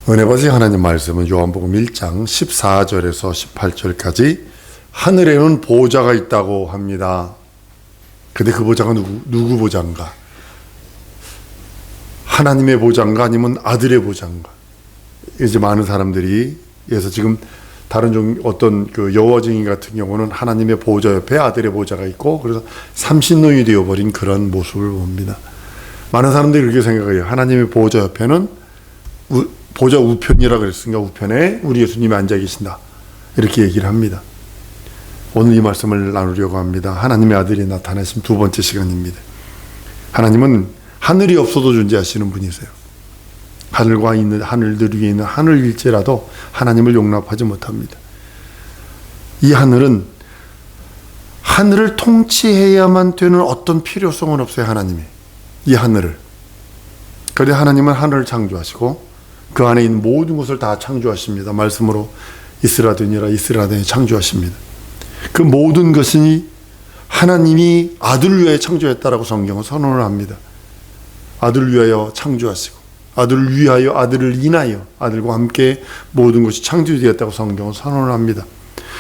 은혜 받으신 하나님 말씀은 요한복음 1장 14절에서 18절까지 하늘에는 보좌가 있다고 합니다. 근데 그 보좌가 누구 보좌인가? 하나님의 보좌인가 아니면 아들의 보좌인가? 이제 많은 사람들이 그래서 지금 다른 어떤 그 여호와 증인 같은 경우는 하나님의 보좌 옆에 아들의 보좌가 있고 그래서 삼신론이 되어버린 그런 모습을 봅니다. 많은 사람들이 그렇게 생각해요. 하나님의 보좌 옆에는 보좌 우편이라 그랬으니까 우편에 우리 예수님이 앉아 계신다. 이렇게 얘기를 합니다. 오늘 이 말씀을 나누려고 합니다. 하나님의 아들이 나타나신 두 번째 시간입니다. 하나님은 하늘이 없어도 존재하시는 분이세요. 하늘과 있는 하늘들 위에 있는 하늘일지라도 하나님을 용납하지 못합니다. 이 하늘은 하늘을 통치해야만 되는 어떤 필요성은 없어요. 하나님이 이 하늘을. 그런데 하나님은 하늘을 창조하시고 그 안에 있는 모든 것을 다 창조하십니다. 말씀으로 이스라되니라 이스라되니 창조하십니다. 그 모든 것이 하나님이 아들을 위하여 창조했다라고 성경은 선언을 합니다. 아들을 위하여 창조하시고 아들을 위하여 아들을 인하여 아들과 함께 모든 것이 창조되었다고 성경은 선언을 합니다.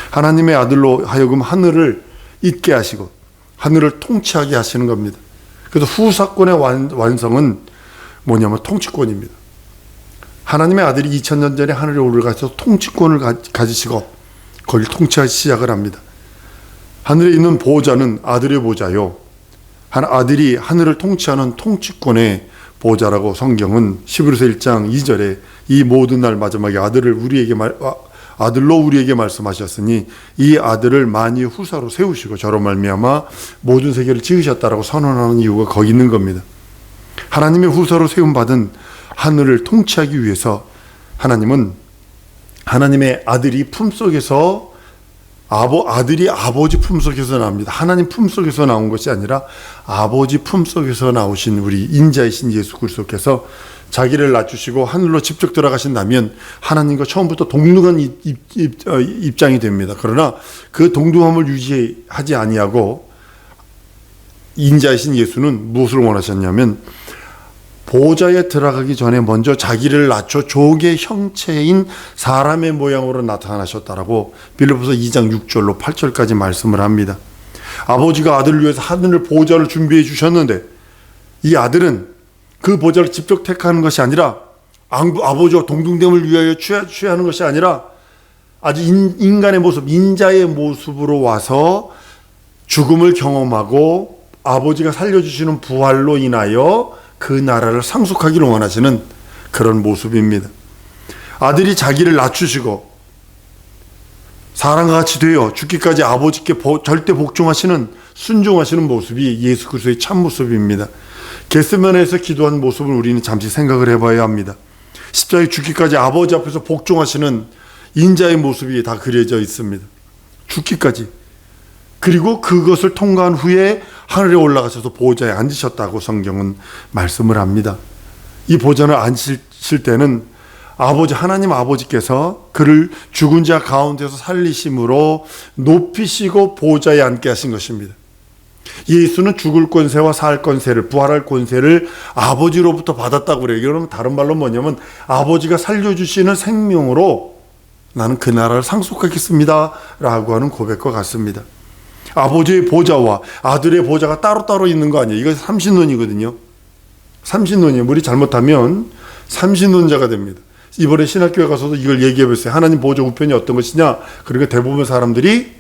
하나님의 아들로 하여금 하늘을 있게 하시고 하늘을 통치하게 하시는 겁니다. 그래서 후사권의 완성은 뭐냐면 통치권입니다. 하나님의 아들이 2000년 전에 하늘에 올라가서 통치권을 가지시고 거기를 통치하기 시작을 합니다. 하늘에 있는 보좌는 아들의 보좌요. 아들이 하늘을 통치하는 통치권의 보좌라고 성경은 히브리서 1장 2절에 이 모든 날 마지막에 아들로 우리에게 말씀하셨으니 이 아들을 만유의 후사로 세우시고 저로 말미암아 모든 세계를 지으셨다라고 선언하는 이유가 거기 있는 겁니다. 하나님의 후사로 세움받은 하늘을 통치하기 위해서 하나님은 하나님의 아들이 품속에서 아들이 아버지 품속에서 나옵니다. 하나님 품속에서 나온 것이 아니라 아버지 품속에서 나오신 우리 인자이신 예수 그리스도께서 자기를 낮추시고 하늘로 직접 들어가신다면 하나님과 처음부터 동등한 입장이 됩니다. 그러나 그 동등함을 유지하지 아니하고 인자이신 예수는 무엇을 원하셨냐면 보좌에 들어가기 전에 먼저 자기를 낮춰 조개 형체인 사람의 모양으로 나타나셨다라고 빌립보서 2장 6절로 8절까지 말씀을 합니다. 아버지가 아들을 위해서 하늘 보좌를 준비해 주셨는데 이 아들은 그 보좌를 직접 택하는 것이 아니라 아버지와 동등됨을 위하여 취하는 것이 아니라 아주 인간의 모습, 인자의 모습으로 와서 죽음을 경험하고 아버지가 살려주시는 부활로 인하여 그 나라를 상속하기를 원하시는 그런 모습입니다. 아들이 자기를 낮추시고 사람과 같이 되어 죽기까지 아버지께 절대 복종하시는 순종하시는 모습이 예수 그리스도의 참 모습입니다. 겟세마네에서 기도한 모습을 우리는 잠시 생각을 해봐야 합니다. 십자가에 죽기까지 아버지 앞에서 복종하시는 인자의 모습이 다 그려져 있습니다. 죽기까지. 그리고 그것을 통과한 후에 하늘에 올라가셔서 보좌에 앉으셨다고 성경은 말씀을 합니다. 이 보좌를 앉으실 때는 하나님 아버지께서 그를 죽은 자 가운데서 살리심으로 높이시고 보좌에 앉게 하신 것입니다. 예수는 죽을 권세와 살 권세를, 부활할 권세를 아버지로부터 받았다고 그래요. 이거는 다른 말로 뭐냐면 아버지가 살려주시는 생명으로 나는 그 나라를 상속하겠습니다 라고 하는 고백과 같습니다. 아버지의 보좌와 아들의 보좌가 따로따로 있는 거 아니에요. 이거 삼신론이거든요. 삼신론이에요. 우리 잘못하면 삼신론자가 됩니다. 이번에 신학교에 가서도 이걸 얘기해봤어요. 하나님 보좌 우편이 어떤 것이냐. 그러니까 대부분 사람들이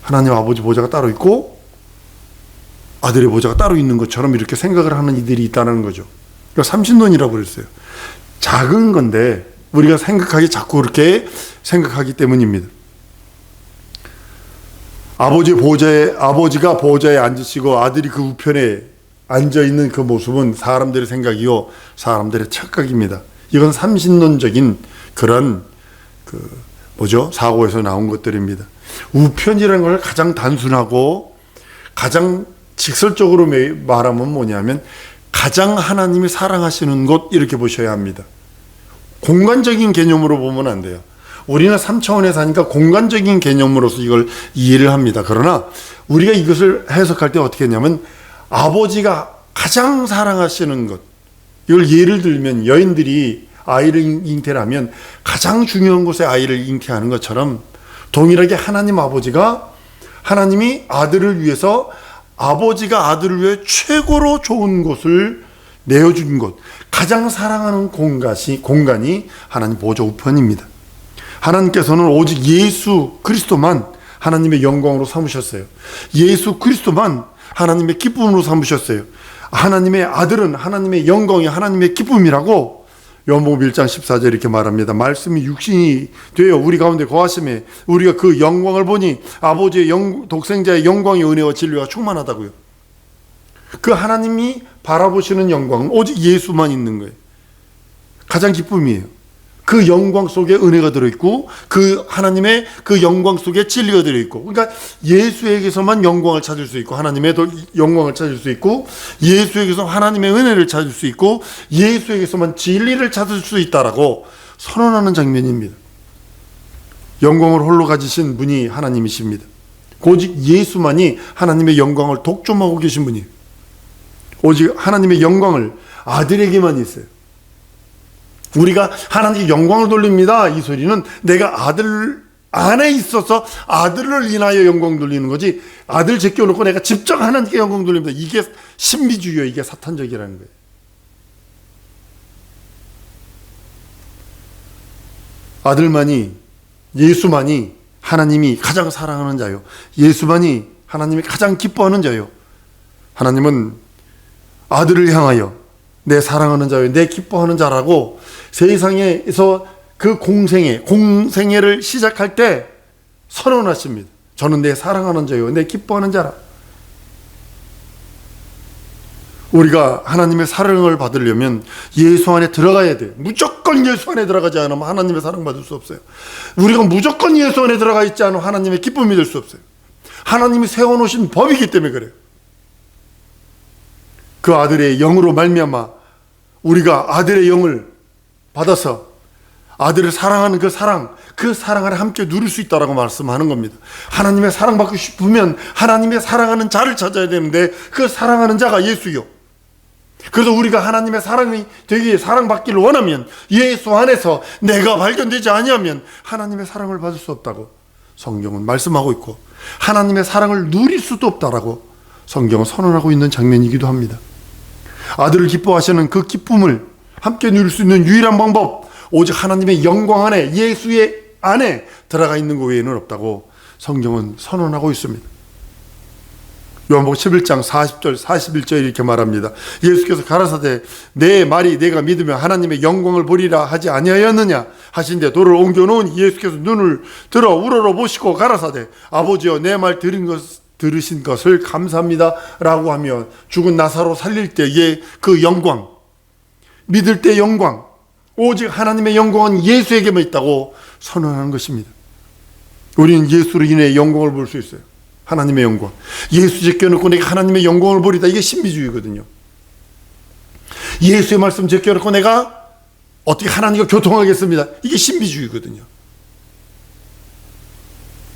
하나님 아버지 보좌가 따로 있고 아들의 보좌가 따로 있는 것처럼 이렇게 생각을 하는 이들이 있다는 거죠. 그러니까 삼신론이라고 그랬어요. 작은 건데 우리가 자꾸 그렇게 생각하기 때문입니다. 아버지가 보좌에 앉으시고 아들이 그 우편에 앉아있는 그 모습은 사람들의 생각이요, 사람들의 착각입니다. 이건 삼신론적인 그런 사고에서 나온 것들입니다. 우편이라는 걸 가장 단순하고 가장 직설적으로 말하면 뭐냐면 가장 하나님이 사랑하시는 곳 이렇게 보셔야 합니다. 공간적인 개념으로 보면 안 돼요. 우리는 3차원에 사니까 공간적인 개념으로서 이걸 이해를 합니다. 그러나 우리가 이것을 해석할 때 어떻게 했냐면 아버지가 가장 사랑하시는 것, 이걸 예를 들면 여인들이 아이를 잉태를 하면 가장 중요한 곳에 아이를 잉태하는 것처럼 동일하게 하나님 아버지가 하나님이 아들을 위해서 아버지가 아들을 위해 최고로 좋은 곳을 내어준 곳, 가장 사랑하는 공간이 하나님 보좌 우편입니다. 하나님께서는 오직 예수 그리스도만 하나님의 영광으로 삼으셨어요. 예수 그리스도만 하나님의 기쁨으로 삼으셨어요. 하나님의 아들은 하나님의 영광이 하나님의 기쁨이라고 요한복음 1장 14절 이렇게 말합니다. 말씀이 육신이 되어 우리 가운데 거하심에 우리가 그 영광을 보니 아버지의 독생자의 영광의 은혜와 진리가 충만하다고요. 그 하나님이 바라보시는 영광은 오직 예수만 있는 거예요. 가장 기쁨이에요. 그 영광 속에 은혜가 들어있고 그 하나님의 그 영광 속에 진리가 들어있고, 그러니까 예수에게서만 영광을 찾을 수 있고 하나님의 영광을 찾을 수 있고 예수에게서 하나님의 은혜를 찾을 수 있고 예수에게서만 진리를 찾을 수 있다라고 선언하는 장면입니다. 영광을 홀로 가지신 분이 하나님이십니다. 오직 예수만이 하나님의 영광을 독점하고 계신 분이에요. 오직 하나님의 영광을 아들에게만 있어요. 우리가 하나님께 영광을 돌립니다, 이 소리는 내가 아들 안에 있어서 아들을 인하여 영광 돌리는 거지, 아들 제껴놓고 내가 직접 하나님께 영광 돌립니다, 이게 신비주의예요. 이게 사탄적이라는 거예요. 아들만이, 예수만이 하나님이 가장 사랑하는 자요, 예수만이 하나님이 가장 기뻐하는 자요. 하나님은 아들을 향하여 내 사랑하는 자요, 내 기뻐하는 자라고 세상에서 그 공생애를 시작할 때 선언하십니다. 저는 내 사랑하는 자요, 내 기뻐하는 자라. 우리가 하나님의 사랑을 받으려면 예수 안에 들어가야 돼요. 무조건 예수 안에 들어가지 않으면 하나님의 사랑 받을 수 없어요. 우리가 무조건 예수 안에 들어가 있지 않으면 하나님의 기쁨이 될 수 없어요. 하나님이 세워놓으신 법이기 때문에 그래요. 그 아들의 영으로 말미암아 우리가 아들의 영을 받아서 아들을 사랑하는 그 사랑을 함께 누릴 수 있다라고 말씀하는 겁니다. 하나님의 사랑받고 싶으면 하나님의 사랑하는 자를 찾아야 되는데 그 사랑하는 자가 예수요. 그래서 우리가 하나님의 사랑이 되기에 사랑받기를 원하면 예수 안에서 내가 발견되지 아니하면 하나님의 사랑을 받을 수 없다고 성경은 말씀하고 있고, 하나님의 사랑을 누릴 수도 없다라고 성경은 선언하고 있는 장면이기도 합니다. 아들을 기뻐하시는 그 기쁨을 함께 누릴 수 있는 유일한 방법, 오직 하나님의 영광 안에, 예수의 안에 들어가 있는 것 외에는 없다고 성경은 선언하고 있습니다. 요한복음 11장 40절 41절 이렇게 말합니다. 예수께서 가라사대 내 말이 내가 믿으면 하나님의 영광을 보리라 하지 아니하였느냐 하신데 돌을 옮겨놓은 예수께서 눈을 들어 우러러 보시고 가라사대 아버지여 내 말 들으신 것을 감사합니다 라고 하며 죽은 나사로 살릴 때의 그 영광, 믿을 때 영광, 오직 하나님의 영광은 예수에게만 있다고 선언하는 것입니다. 우리는 예수로 인해 영광을 볼 수 있어요. 하나님의 영광. 예수 제껴놓고 내가 하나님의 영광을 보리다, 이게 신비주의거든요. 예수의 말씀 제껴놓고 내가 어떻게 하나님과 교통하겠습니다, 이게 신비주의거든요.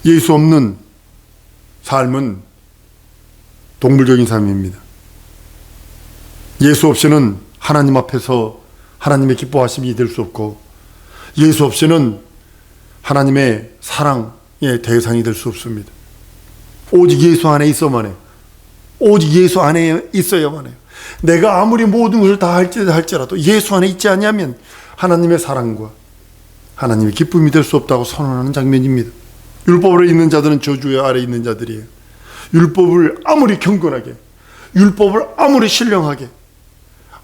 예수 없는 삶은 동물적인 삶입니다. 예수 없이는 하나님 앞에서 하나님의 기뻐하심이 될 수 없고, 예수 없이는 하나님의 사랑의 대상이 될 수 없습니다. 오직 예수 안에 있어야만 해요. 오직 예수 안에 있어야만 해요. 내가 아무리 모든 것을 다 할지라도 예수 안에 있지 않으면 하나님의 사랑과 하나님의 기쁨이 될 수 없다고 선언하는 장면입니다. 율법으로 있는 자들은 저주 아래 있는 자들이에요. 율법을 아무리 경건하게, 율법을 아무리 신령하게,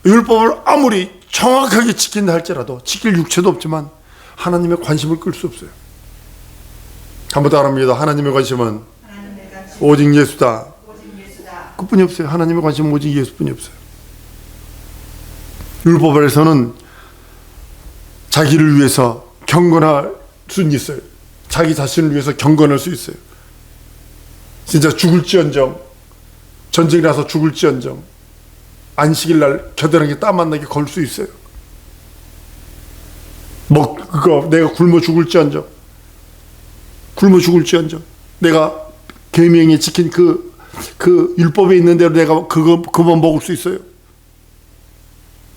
율법을 아무리 정확하게 지킨다 할지라도 지킬 육체도 없지만 하나님의 관심을 끌 수 없어요. 한번 따라합니다. 하나님의 관심은 오직 예수다. 그뿐이 없어요. 하나님의 관심은 오직 예수뿐이 없어요. 율법에서는 자기를 위해서 경건할 수는 있어요. 자기 자신을 위해서 경건할 수 있어요. 진짜 죽을지언정, 전쟁이 나서 죽을지언정, 안식일 날 겨드랑이 땀 안 나게 걸 수 있어요. 내가 굶어 죽을지언정, 내가 계명에 지킨 그 율법에 있는 대로 내가 그만 먹을 수 있어요.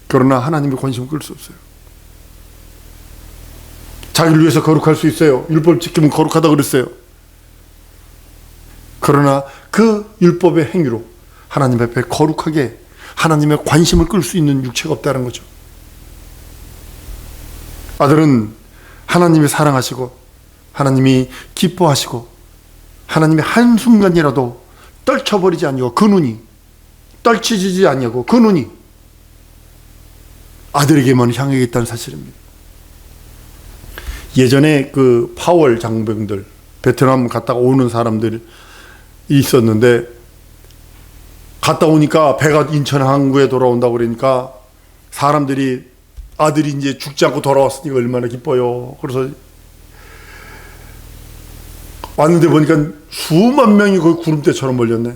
그러나 하나님의 관심을 끌 수 없어요. 자기를 위해서 거룩할 수 있어요. 율법 지키면 거룩하다 그랬어요. 그러나 그 율법의 행위로 하나님 앞에 거룩하게 하나님의 관심을 끌 수 있는 육체가 없다는 거죠. 아들은 하나님이 사랑하시고 하나님이 기뻐하시고 하나님이 한순간이라도 떨쳐버리지 아니하고 그 눈이 떨치지 아니하고 그 눈이 아들에게만 향해 있다는 사실입니다. 예전에 그 파월 장병들, 베트남 갔다가 오는 사람들이 있었는데, 갔다 오니까 배가 인천 항구에 돌아온다고 그러니까 사람들이 아들이 이제 죽지 않고 돌아왔으니까 얼마나 기뻐요. 그래서 왔는데 보니까 수만 명이 거의 구름대처럼 몰렸네.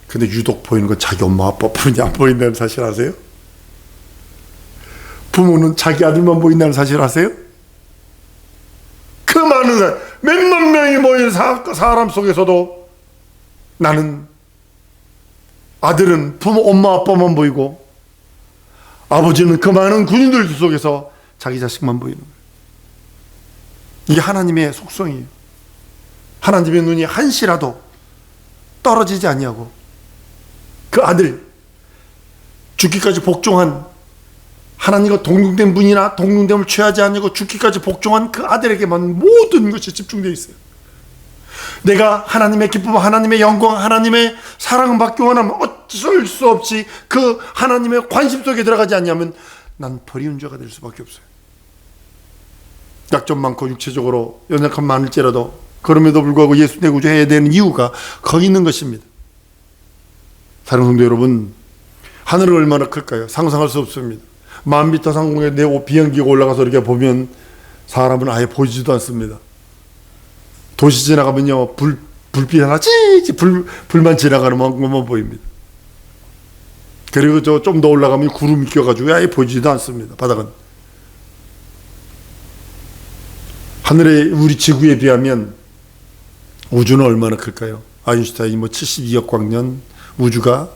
근데 유독 보이는 건 자기 엄마 아빠뿐이 안 보인다는 사실 아세요? 부모는 자기 아들만 보인다는 사실 아세요? 그 많은 사람, 몇만 명이 모인 사람 속에서도 나는, 아들은 부모 엄마 아빠만 보이고 아버지는 그 많은 군인들 속에서 자기 자식만 보이는 거예요. 이게 하나님의 속성이에요. 하나님의 눈이 한시라도 떨어지지 아니하고 그 아들, 죽기까지 복종한, 하나님과 동등된 분이나 동등됨을 취하지 않고 죽기까지 복종한 그 아들에게만 모든 것이 집중되어 있어요. 내가 하나님의 기쁨, 하나님의 영광, 하나님의 사랑을 받기 원하면 어쩔 수 없이 그 하나님의 관심 속에 들어가지 않냐면 난 버리운 자가 될 수밖에 없어요. 약점 많고 육체적으로 연약함 많을지라도 그럼에도 불구하고 예수 내 구주해야 되는 이유가 거기 있는 것입니다. 사랑하는 성도 여러분, 하늘은 얼마나 클까요? 상상할 수 없습니다. 10,000m 상공에 내 비행기가 올라가서 이렇게 보면 사람은 아예 보이지도 않습니다. 도시 지나가면요, 불빛 하나 불만 지나가는 것만 보입니다. 그리고 저 좀 더 올라가면 구름이 껴가지고 아예 보이지도 않습니다. 바닥은. 하늘의 우리 지구에 비하면 우주는 얼마나 클까요? 아인슈타인이 72억 광년 우주가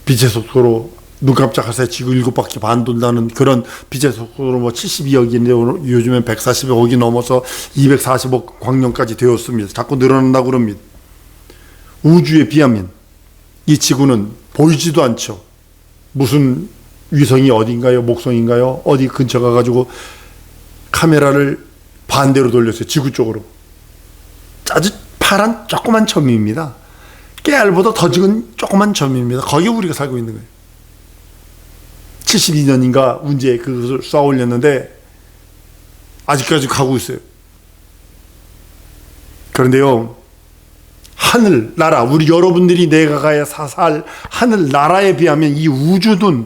빛의 속도로 눈 깜짝할 사이 지구 7바퀴 반 돈다는 그런 빛의 속도로 72억인데 요즘엔 140억이 넘어서 240억 광년까지 되었습니다. 자꾸 늘어난다고 그럽니다. 우주에 비하면 이 지구는 보이지도 않죠. 무슨 위성이 어딘가요? 목성인가요? 어디 근처 가가지고 카메라를 반대로 돌렸어요. 지구 쪽으로. 아주 파란 조그만 점입니다. 깨알보다 더 적은 조그만 점입니다. 거기에 우리가 살고 있는 거예요. 72년인가 문제에 그것을 쏘아 올렸는데 아직까지 가고 있어요. 그런데요, 하늘 나라, 우리 여러분들이 내가가야 살 하늘 나라에 비하면 이 우주는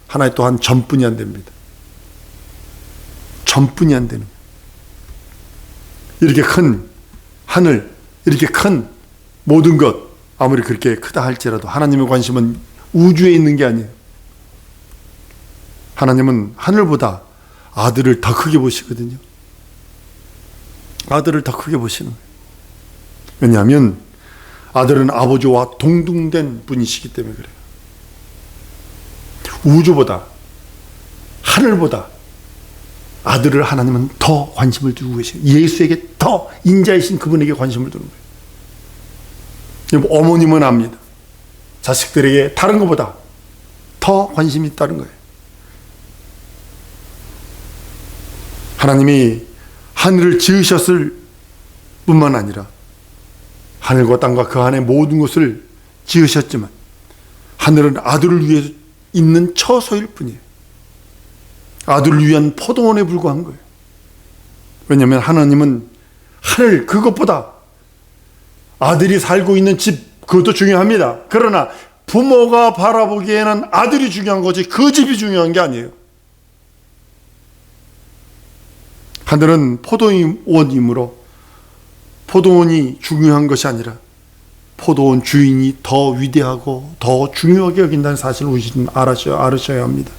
하나의 또한 점뿐이 안 됩니다. 점뿐이 안 되는 거예요. 이렇게 큰 하늘, 이렇게 큰 모든 것, 아무리 그렇게 크다 할지라도 하나님의 관심은 우주에 있는 게 아니에요. 하나님은 하늘보다 아들을 더 크게 보시거든요. 아들을 더 크게 보시는 거예요. 왜냐하면 아들은 아버지와 동등된 분이시기 때문에 그래요. 우주보다, 하늘보다 아들을 하나님은 더 관심을 두고 계세요. 예수에게 더 인자이신 그분에게 관심을 두는 거예요. 어머님은 압니다. 자식들에게 다른 것보다 더 관심이 있다는 거예요. 하나님이 하늘을 지으셨을 뿐만 아니라 하늘과 땅과 그 안에 모든 것을 지으셨지만 하늘은 아들을 위해 있는 처소일 뿐이에요. 아들을 위한 포도원에 불과한 거예요. 왜냐하면 하나님은 하늘 그것보다 아들이 살고 있는 집, 그것도 중요합니다. 그러나 부모가 바라보기에는 아들이 중요한 거지 그 집이 중요한 게 아니에요. 하늘은 포도원이므로 포도원이 중요한 것이 아니라 포도원 주인이 더 위대하고 더 중요하게 여긴다는 사실을 우리는 알으셔야 합니다.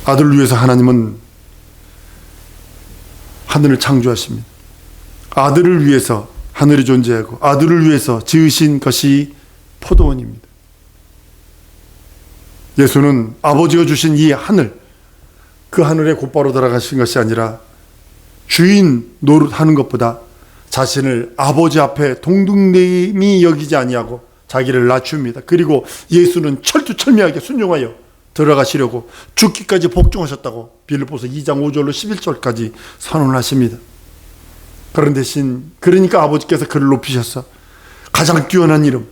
아들을 위해서 하나님은 하늘을 창조하십니다. 아들을 위해서 하늘이 존재하고 아들을 위해서 지으신 것이 포도원입니다. 예수는 아버지가 주신 이 하늘, 그 하늘에 곧바로 들어가신 것이 아니라 주인 노릇하는 것보다 자신을 아버지 앞에 동등됨이 여기지 아니하고 자기를 낮춥니다. 그리고 예수는 철두철미하게 순종하여 들어가시려고 죽기까지 복종하셨다고 빌립보서 2장 5절로 11절까지 선언하십니다. 그런 대신 그러니까 아버지께서 그를 높이셔서 가장 뛰어난 이름,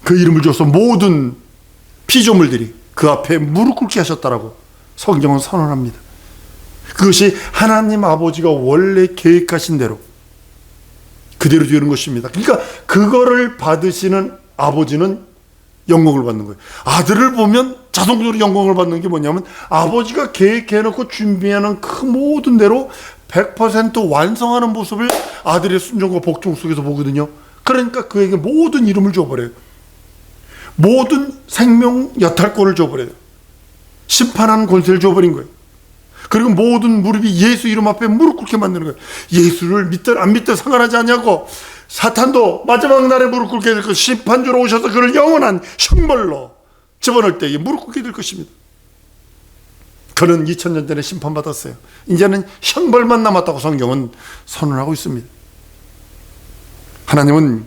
그 이름을 줘서 모든 피조물들이 그 앞에 무릎 꿇게 하셨다라고 성경은 선언합니다. 그것이 하나님 아버지가 원래 계획하신 대로 그대로 되는 것입니다. 그러니까 그거를 받으시는 아버지는 영광을 받는 거예요. 아들을 보면 자동적으로 영광을 받는 게 뭐냐면 아버지가 계획해놓고 준비하는 그 모든 대로 100% 완성하는 모습을 아들의 순종과 복종 속에서 보거든요. 그러니까 그에게 모든 이름을 줘버려요. 모든 생명 여탈권을 줘버려요. 심판하는 권세를 줘버린 거예요. 그리고 모든 무릎이 예수 이름 앞에 무릎 꿇게 만드는 거예요. 예수를 믿든 안 믿든 상관하지 않냐고. 사탄도 마지막 날에 무릎 꿇게 될 것, 심판주로 오셔서 그를 영원한 형벌로 집어넣을 때에 무릎 꿇게 될 것입니다. 그는 2000년 전에 심판받았어요. 이제는 형벌만 남았다고 성경은 선언하고 있습니다. 하나님은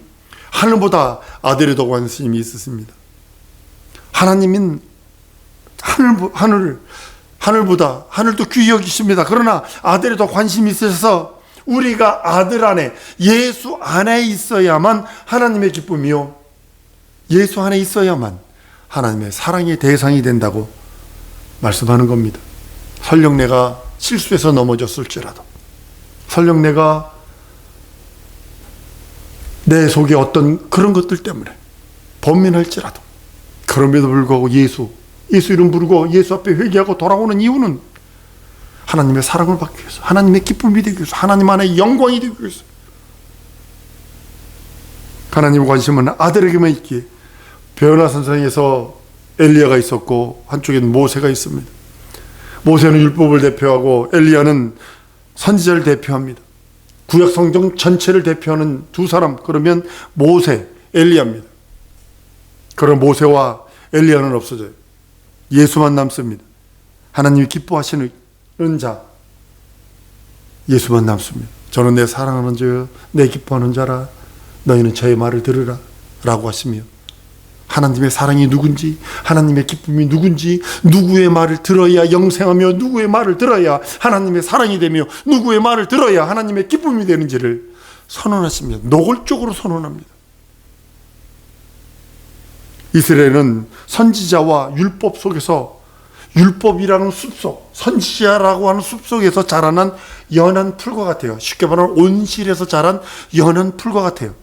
하늘보다 아들에 더 관심이 있으십니다. 하나님은 하늘보다 하늘도 귀히 여기십니다. 그러나 아들에 더 관심이 있으셔서 우리가 아들 안에 예수 안에 있어야만 하나님의 기쁨이요, 예수 안에 있어야만 하나님의 사랑의 대상이 된다고 말씀하는 겁니다. 설령 내가 실수해서 넘어졌을지라도, 설령 내가 내 속에 어떤 그런 것들 때문에 번민할지라도, 그럼에도 불구하고 예수 이름 부르고 예수 앞에 회개하고 돌아오는 이유는 하나님의 사랑을 받기 위해서, 하나님의 기쁨이 되기 위해서, 하나님 안에 영광이 되기 위해서. 하나님의 관심은 아들에게만 있기에 변화산상에서 엘리야가 있었고 한쪽에는 모세가 있습니다. 모세는 율법을 대표하고 엘리야는 선지자를 대표합니다. 구약 성경 전체를 대표하는 두 사람, 그러면 모세, 엘리야입니다. 그런 모세와 엘리야는 없어져요. 예수만 남습니다. 하나님이 기뻐하시는 자, 예수만 남습니다. 저는 내 사랑하는 자요 내 기뻐하는 자라, 너희는 저의 말을 들으라 라고 하시며, 하나님의 사랑이 누군지, 하나님의 기쁨이 누군지, 누구의 말을 들어야 영생하며 누구의 말을 들어야 하나님의 사랑이 되며 누구의 말을 들어야 하나님의 기쁨이 되는지를 선언하십니다. 노골적으로 선언합니다. 이스라엘은 선지자와 율법 속에서, 율법이라는 숲속, 선지자라고 하는 숲속에서 자라난 연한 풀과 같아요. 쉽게 말하면 온실에서 자란 연한 풀과 같아요.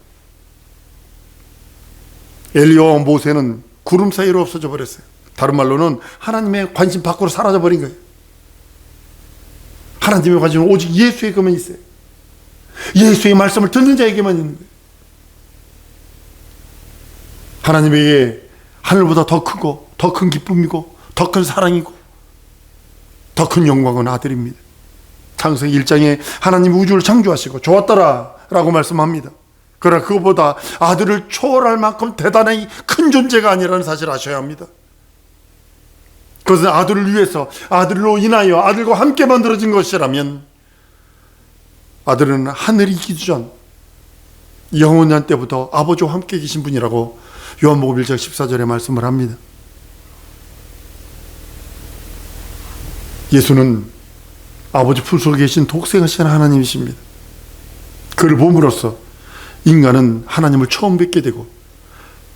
엘리야와 모세는 구름 사이로 없어져 버렸어요. 다른 말로는 하나님의 관심 밖으로 사라져 버린 거예요. 하나님의 관심은 오직 예수에게만 있어요. 예수의 말씀을 듣는 자에게만 있는 거예요. 하나님에게 하늘보다 더 크고 더 큰 기쁨이고 더 큰 사랑이고 더 큰 영광은 아들입니다. 창세기 1장에 하나님 우주를 창조하시고 좋았더라 라고 말씀합니다. 그러나 그것보다 아들을 초월할 만큼 대단히 큰 존재가 아니라는 사실을 아셔야 합니다. 그것은 아들을 위해서, 아들로 인하여 아들과 함께 만들어진 것이라면, 아들은 하늘이 있기 전 영원한 때부터 아버지와 함께 계신 분이라고 요한복음 1장 14절에 말씀을 합니다. 예수는 아버지 품속에 계신 독생하신 하나님이십니다. 그를 봄으로써 인간은 하나님을 처음 뵙게 되고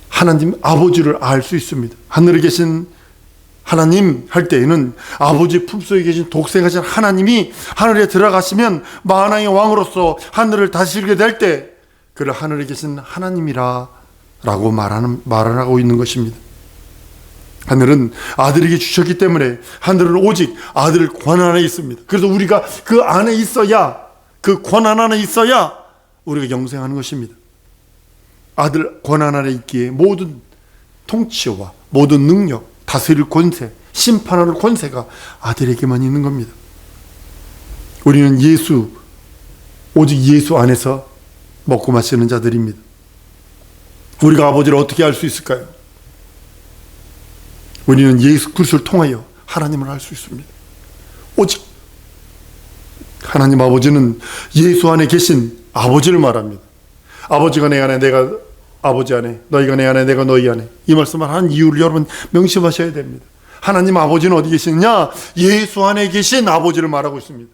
하나님 아버지를 알 수 있습니다. 하늘에 계신 하나님 할 때에는 아버지 품속에 계신 독생하신 하나님이 하늘에 들어가시면 만왕의 왕으로서 하늘을 다스리게 될 때 그를 하늘에 계신 하나님이라 라고 말하고 있는 것입니다. 하늘은 아들에게 주셨기 때문에 하늘은 오직 아들 권한 안에 있습니다. 그래서 우리가 그 안에 있어야, 그 권한 안에 있어야 우리가 영생하는 것입니다. 아들 권한 안에 있기에 모든 통치와 모든 능력, 다스릴 권세, 심판할 권세가 아들에게만 있는 겁니다. 우리는 오직 예수 안에서 먹고 마시는 자들입니다. 우리가 아버지를 어떻게 알 수 있을까요? 우리는 예수 그리스도를 통하여 하나님을 알 수 있습니다. 오직 하나님 아버지는 예수 안에 계신 아버지를 말합니다. 아버지가 내 안에, 내가 아버지 안에, 너희가 내 안에, 내가 너희 안에. 이 말씀을 한 이유를 여러분 명심하셔야 됩니다. 하나님 아버지는 어디 계시느냐? 예수 안에 계신 아버지를 말하고 있습니다.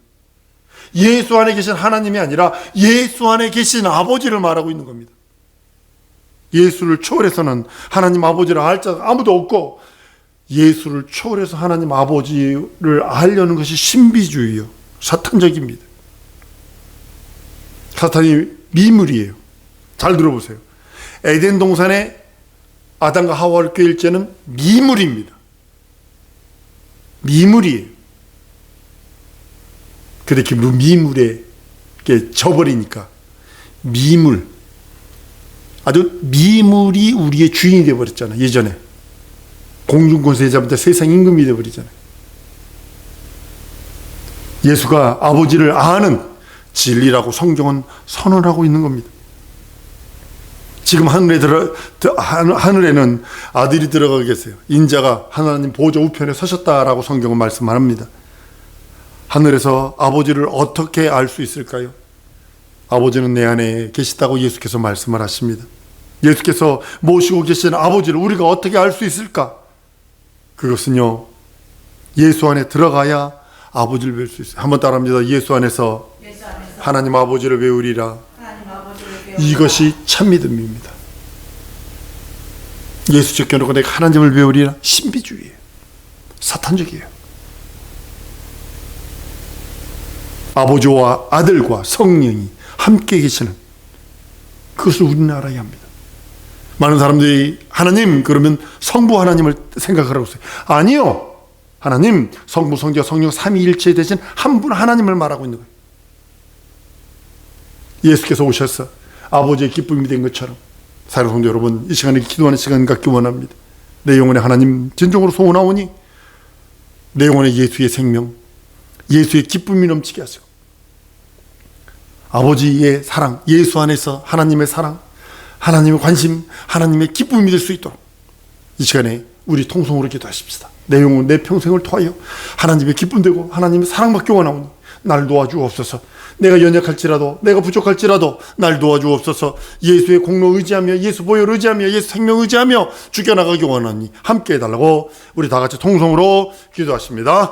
예수 안에 계신 하나님이 아니라 예수 안에 계신 아버지를 말하고 있는 겁니다. 예수를 초월해서는 하나님 아버지를 알 자가 아무도 없고, 예수를 초월해서 하나님 아버지를 알려는 것이 신비주의요, 사탄적입니다. 사탄이 미물이에요. 잘 들어보세요. 에덴 동산에 아담과 하와를 꾀일 죄는 미물입니다. 미물이에요. 근데 그 미물에 져버리니까 미물, 아주 미물이 우리의 주인이 되어버렸잖아요. 예전에 공중권세 잡을 때 세상 임금이 되어버리잖아요. 예수가 아버지를 아는 진리라고 성경은 선언하고 있는 겁니다. 지금 하늘에는 아들이 들어가 계세요. 인자가 하나님 보좌 우편에 서셨다라고 성경은 말씀합니다. 하늘에서 아버지를 어떻게 알 수 있을까요? 아버지는 내 안에 계시다고 예수께서 말씀을 하십니다. 예수께서 모시고 계신 아버지를 우리가 어떻게 알 수 있을까? 그것은요, 예수 안에 들어가야 아버지를 뵐 수 있어요. 한번 따라합니다. 예수 안에서 하나님 아버지를 배우리라. 이것이 참믿음입니다. 예수 제껴놓고 내가 하나님을 배우리라, 신비주의예요. 사탄적이에요. 아버지와 아들과 성령이 함께 계시는, 그것을 우리는 알아야 합니다. 많은 사람들이 하나님 그러면 성부 하나님을 생각하라고 했어요. 아니요, 하나님 성부 성자 성령 삼위일체 대신 한 분 하나님을 말하고 있는 거예요. 예수께서 오셔서 아버지의 기쁨이 된 것처럼, 사랑하는 성도 여러분, 이 시간에 기도하는 시간 갖기 원합니다. 내 영혼에 하나님 진정으로 소원하오니 내 영혼에 예수의 생명, 예수의 기쁨이 넘치게 하시고, 아버지의 사랑, 예수 안에서 하나님의 사랑, 하나님의 관심, 하나님의 기쁨이 될 수 있도록 이 시간에 우리 통성으로 기도하십시다. 내 영혼, 내 평생을 통하여 하나님의 기쁨 되고 하나님의 사랑받기 원하오니 날 도와주옵소서. 내가 연약할지라도, 내가 부족할지라도 날 도와주옵소서. 예수의 공로 의지하며, 예수 보혈 의지하며, 예수 생명 의지하며 죽여나가기 원하니 함께 해달라고 우리 다 같이 통성으로 기도하십니다.